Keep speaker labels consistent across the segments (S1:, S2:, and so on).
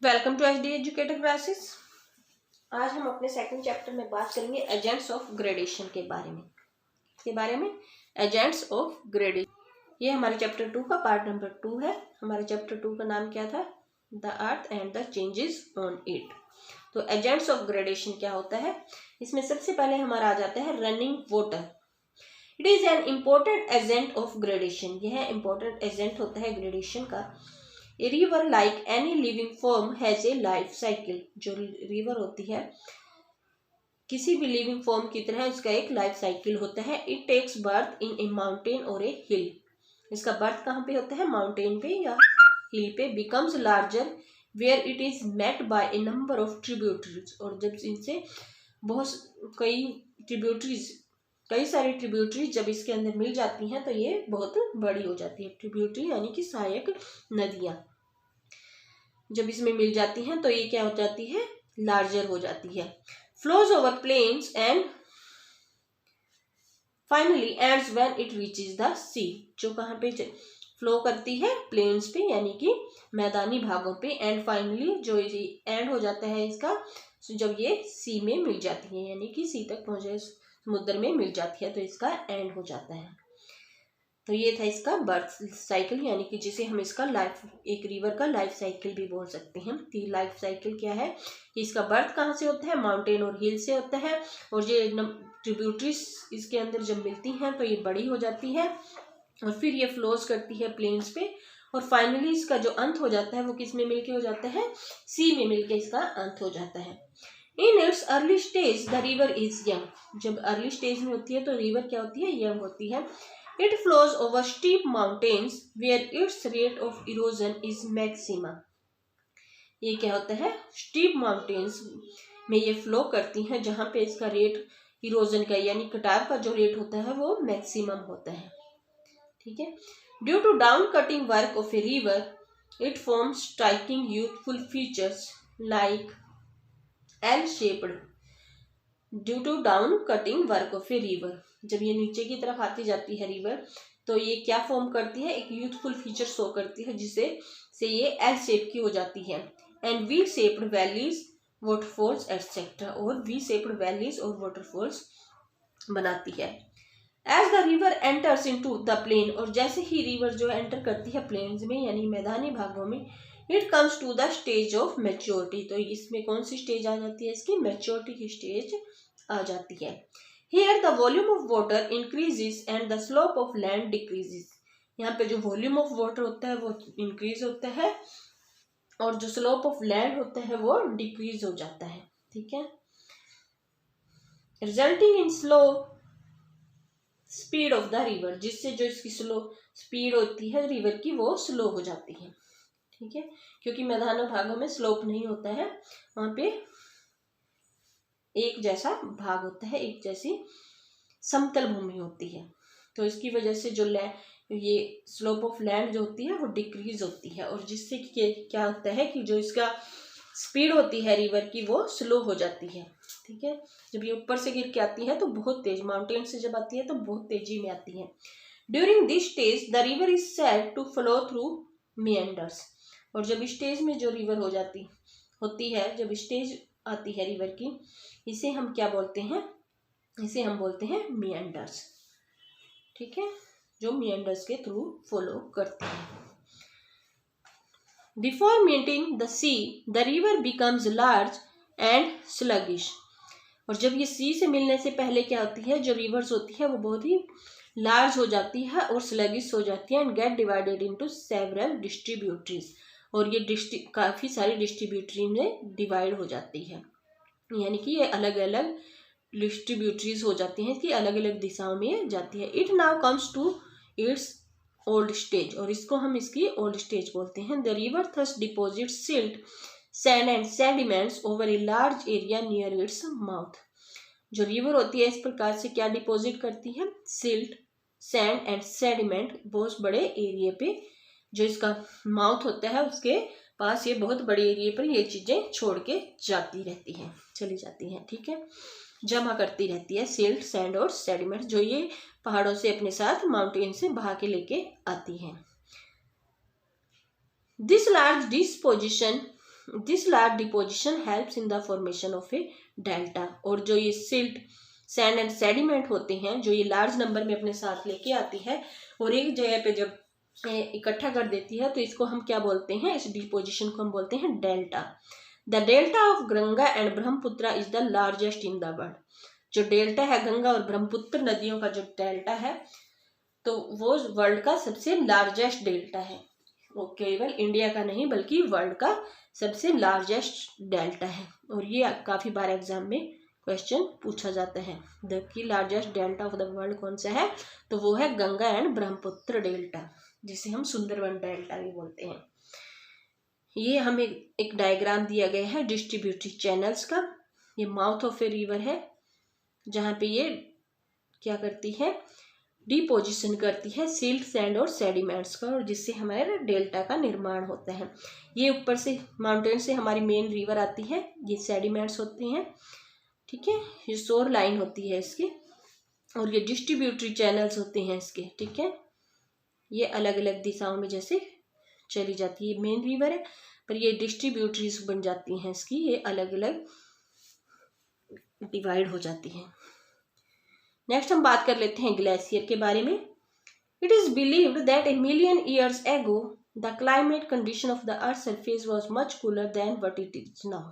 S1: Welcome to HD educator classes. आज हम अपने सेकंड चैप्टर में बात करेंगे एजेंट्स ऑफ ग्रेडेशन के बारे में एजेंट्स ऑफ ग्रेडेशन। ये हमारे चैप्टर 2 का पार्ट नंबर 2 है। हमारे चैप्टर 2 का नाम क्या था? The earth and the changes on it. तो एजेंट्स ऑफ ग्रेडेशन क्या होता है? इसमें सबसे पहले हमारा आ जाता है running water. It is an important agent of gradation. यह इम्पोर्टेंट एजेंट होता है ग्रेडेशन का। A river like any living form has a life cycle। जो रिवर होती है किसी भी लिविंग फॉर्म की तरह इसका एक लाइफ साइकिल होता है। It takes birth in a mountain और ए हिल। इसका बर्थ कहाँ पे होता है? माउंटेन पे या हिल पे। Becomes larger where it is met by a number of tributaries. और जब इनसे कई सारी ट्रिब्यूटरीज जब इसके अंदर मिल जाती हैं तो ये बहुत बड़ी हो जाती है। ट्रिब्यूटरी यानी कि सहायक नदियां जब इसमें मिल जाती हैं तो ये क्या हो जाती है? लार्जर हो जाती है। Flows over plains and finally ends when it reaches the sea. जो कहाँ पे फ्लो करती है? प्लेन्स पे यानी कि मैदानी भागों पे। एंड फाइनली जो एंड हो जाता है इसका जब ये सी में मिल जाती है, यानी कि सी तक पहुंचे, समुद्र में मिल जाती है तो इसका एंड हो जाता है। तो ये था इसका बर्थ साइकिल, यानी कि जिसे हम इसका एक रिवर का लाइफ साइकिल भी बोल सकते हैं। तो लाइफ साइकिल क्या है कि इसका बर्थ कहाँ से होता है? माउंटेन और हिल से होता है। और ये ट्रिब्यूटरीज इसके अंदर जब मिलती हैं तो ये बड़ी हो जाती है और फिर ये फ्लोज करती है प्लेन्स पे। और फाइनली इसका जो अंत हो जाता है वो किस में मिलके हो जाता है? सी में मिलके इसका अंत हो जाता है। In its early stage the river is young. जब अर्ली स्टेज में होती है तो रिवर क्या होती है? यंग होती है। It flows over steep mountains where its rate of erosion is maximum। ये क्या होता है? स्टीप माउंटेन्स में ये फ्लो करती हैं जहां पे इसका रेट इरोजन का यानी कटाव का जो रेट होता है वो मैक्सिमम होता है। ठीक है। Due to down cutting work of a river it forms striking youthful features like L shaped. Due to down cutting work of a river, जब ये नीचे की तरफ आती जाती है रिवर तो ये क्या फॉर्म करती है? एक यूथफुल फीचर शो करती है जिसे ये एल शेप की हो जाती है। And V shaped valleys waterfalls etcetera. और वी शेप्ड वैलीज और वाटरफॉल्स बनाती है। As the river enters into the plain. और जैसे ही रिवर जो एंटर करती है प्लेन्स में यानी मैदानी भागों में, it comes to the stage of maturity. तो इसमें कौन सी स्टेज आ जाती है? इसकी मैच्योरिटी की स्टेज आ जाती है। Here the volume of water increases and the slope of land decreases। यहाँ पे जो वॉल्यूम ऑफ वाटर होता है वो इंक्रीज होता है और जो स्लोप ऑफ लैंड होता है वो डिक्रीज हो जाता है। ठीक है। Resulting in slow speed of the river, जिससे जो इसकी स्लो स्पीड होती है रिवर की वो स्लो हो जाती है। ठीक है। क्योंकि मैदानी भागों में स्लोप नहीं होता है, वहां पे एक जैसा भाग होता है, एक जैसी समतल भूमि होती है। तो इसकी वजह से जो ये स्लोप ऑफ लैंड जो होती है वो डिक्रीज होती है और जिससे क्या होता है कि जो इसका स्पीड होती है रिवर की वो स्लो हो जाती है। ठीक है। जब ये ऊपर से गिर के आती है तो बहुत तेज, माउंटेन से जब आती है तो बहुत तेजी में आती है। During this stage the river is said to flow through meanders. और जब स्टेज में जो रिवर होती है, जब स्टेज आती है रिवर की, इसे हम क्या बोलते हैं? इसे हम बोलते हैं मिएंडर्स। ठीक है। जो मिएंडर्स के थ्रू फॉलो करती है। Before meeting the see the river becomes large and sluggish. और जब ये सी से मिलने से पहले क्या होती है? जो रिवर्स होती है वो बहुत ही लार्ज हो जाती है और स्लगिश हो जाती है। And gate divided into several distributaries. और ये काफी सारी डिस्ट्रीब्यूटरी में डिवाइड हो जाती है, यानी कि ये अलग अलग डिस्ट्रीब्यूटरीज हो जाती हैं, इसकी अलग अलग दिशाओं में जाती है। It now comes to its old stage. और इसको हम इसकी ओल्ड स्टेज बोलते हैं। The river thus deposit silt sand and sediments over a large area near its mouth. जो रिवर होती है इस प्रकार से क्या डिपोजिट करती है? सिल्ट, सैंड एंड सेडिमेंट बहुत बड़े एरिया पे, जो इसका माउथ होता है उसके पास ये बहुत बड़े एरिया पर ये चीजें छोड़ के चली जाती हैं। ठीक है। जमा करती रहती है सिल्ट, सैंड और सेडिमेंट, जो ये पहाड़ों से अपने साथ माउंटेन से बहा के लेके आती हैं। This large disposition this large deposition helps in the formation of A delta. और जो ये सिल्ट, सैंड एंड सेडिमेंट होते हैं, जो ये लार्ज नंबर में अपने साथ लेके आती है और एक जगह पे जब इकट्ठा कर देती है, तो इसको हम क्या बोलते हैं, इस डिपोजिशन को हम बोलते हैं delta. The delta of Ganga and Brahmaputra is the largest in the world. जो डेल्टा है गंगा और ब्रह्मपुत्र नदियों का, जो डेल्टा है, तो वो वर्ल्ड का सबसे लार्जेस्ट डेल्टा है। वो केवल इंडिया का नहीं बल्कि वर्ल्ड का सबसे लार्जेस्ट डेल्टा है। और ये काफी बार एग्जाम में क्वेश्चन पूछा जाता है। The key largest delta of the world कौन सा है, तो वो है गंगा एंड ब्रह्मपुत्र डेल्टा, जिसे हम सुंदरबन डेल्टा भी बोलते हैं। ये हमें एक डायग्राम दिया गया है डिस्ट्रीब्यूटरी चैनल्स का। ये माउथ ऑफ ए रिवर है, जहाँ पे ये क्या करती है, डिपोजिशन करती है सिल्ट, सैंड और सेडिमेंट्स का, और जिससे हमारे डेल्टा का निर्माण होता है। ये ऊपर से माउंटेन से हमारी मेन रिवर आती है, ये सेडिमेंट्स होते हैं, ठीक है। ये शोर लाइन होती है इसकी, और ये डिस्ट्रीब्यूटरी चैनल्स होते हैं इसके, ठीक है। ये अलग अलग दिशाओं में जैसे चली जाती है, मेन रिवर है पर ये डिस्ट्रीब्यूटरीज बन जाती हैं इसकी, ये अलग अलग डिवाइड हो जाती हैं। नेक्स्ट हम बात कर लेते हैं ग्लेशियर के बारे में। It is believed that a million years ago the climate condition of the earth surface was much cooler than what it is now.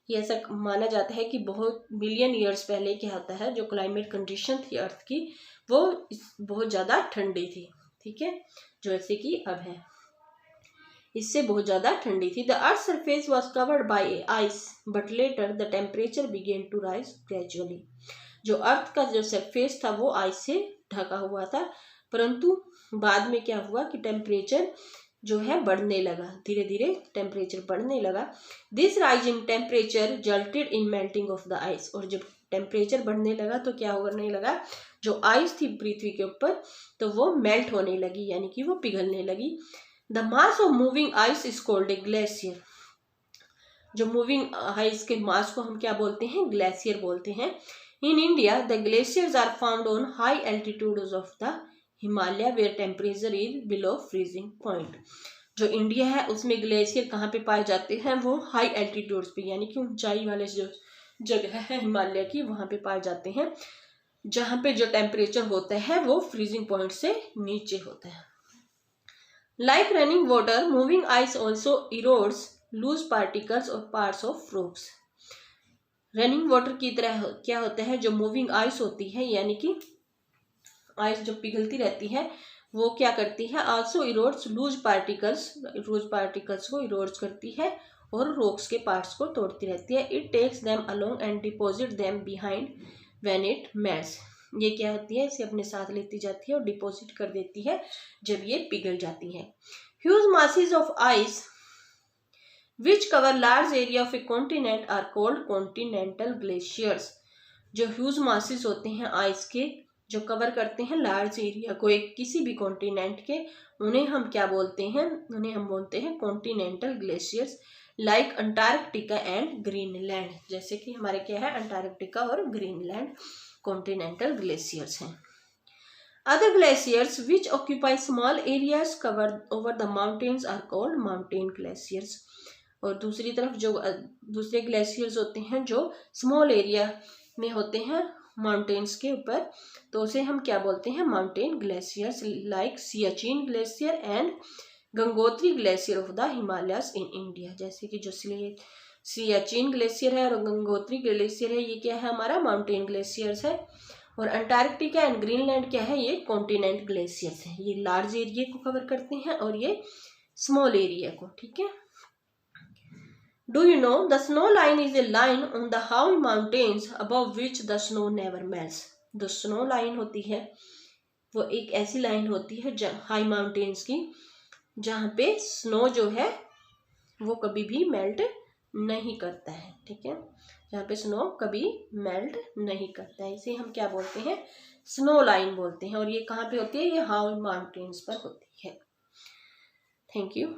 S1: ये ऐसा माना जाता है कि बहुत मिलियन ईयर्स पहले क्या होता है, जो क्लाइमेट कंडीशन थी अर्थ की, वो बहुत ज़्यादा ठंडी थी, ठीक है, जो ऐसे कि अब है, इससे बहुत ज़्यादा ठंडी थी। The earth surface was covered by ice but later the temperature began to rise gradually. जो अर्थ का जो सरफेस था वो आइस से ढका हुआ था, परंतु बाद में क्या हुआ कि टेम्परेचर जो है बढ़ने लगा, धीरे धीरे टेम्परेचर बढ़ने लगा। This rising temperature resulted in melting of the ice. और जब टेम्परेचर बढ़ने लगा तो क्या होने लगा, जो आइस थी पृथ्वी के ऊपर तो वो मेल्ट होने लगी, यानी कि वो पिघलने लगी। The mass of moving ice is called a glacier. जो मूविंग आइस के मास को हम क्या बोलते हैं, ग्लेशियर बोलते हैं। In India the glaciers are found on high altitudes of the Himalaya where temperature is below freezing point. जो इंडिया है उसमें ग्लेशियर कहाँ पे पाए जाते हैं, वो हाई एल्टीट्यूड्स पे, यानी कि ऊंचाई वाले जो जगह है हिमालय की, वहाँ पे पाए जाते हैं, जहाँ पे जो टेम्परेचर होता है वो फ्रीजिंग पॉइंट से नीचे होता है। Like running water, moving ice also erodes loose particles और parts of rocks. Running water की तरह क्या होता है, जो मूविंग आइस होती है, यानी कि आइस जो पिघलती रहती है, वो क्या करती है, आल्सो इरोड्स लूज पार्टिकल्स को इरोड्स करती है और रॉक्स के पार्ट्स को तोड़ती रहती है। It takes them along and deposit them behind when it melts. ये क्या होती है, इसे अपने साथ लेती जाती है और डिपोजिट कर देती है जब ये पिघल जाती है। Huge masses of ice which cover large area of a continent are called continental glaciers। जो ह्यूज मासेस होते हैं आइस के, जो कवर करते हैं लार्ज एरिया को एक किसी भी कॉन्टिनेंट के, उन्हें हम क्या बोलते हैं, उन्हें हम बोलते हैं continental glaciers. Like Antarctica and Greenland, जैसे कि हमारे क्या है, अंटार्कटिका और ग्रीनलैंड कॉन्टिनेंटल ग्लेशियर्स हैं। Other glaciers which occupy small areas covered over the mountains are called mountain glaciers। और दूसरी तरफ जो दूसरे ग्लेशियर्स होते हैं जो स्मॉल एरिया में होते हैं माउंटेन्स के ऊपर, तो उसे हम क्या बोलते हैं, mountain glaciers. Like Siachen glacier and Gangotri glacier of the Himalayas in India. जैसे कि जो सियाचिन ग्लेशियर है और गंगोत्री ग्लेशियर है, ये क्या है, हमारा माउंटेन ग्लेशियर्स है। और अंटार्कटिका एंड ग्रीनलैंड क्या है, ये कॉन्टिनेंट ग्लेशियर्स है। ये लार्ज एरिया को कवर करते हैं और ये स्मॉल एरिया को, ठीक है। Do you know the snow line is a line on the high mountains above which the snow never melts। जो स्नो लाइन होती है वो एक ऐसी लाइन होती है हाई माउंटेन्स की, जहाँ पे स्नो जो है वो कभी भी मेल्ट नहीं करता है, ठीक है, जहाँ पे स्नो कभी मेल्ट नहीं करता है, इसे हम क्या बोलते हैं, स्नो लाइन बोलते हैं। और ये कहाँ पे होती है, ये हाई माउंटेन्स पर होती है। Thank you.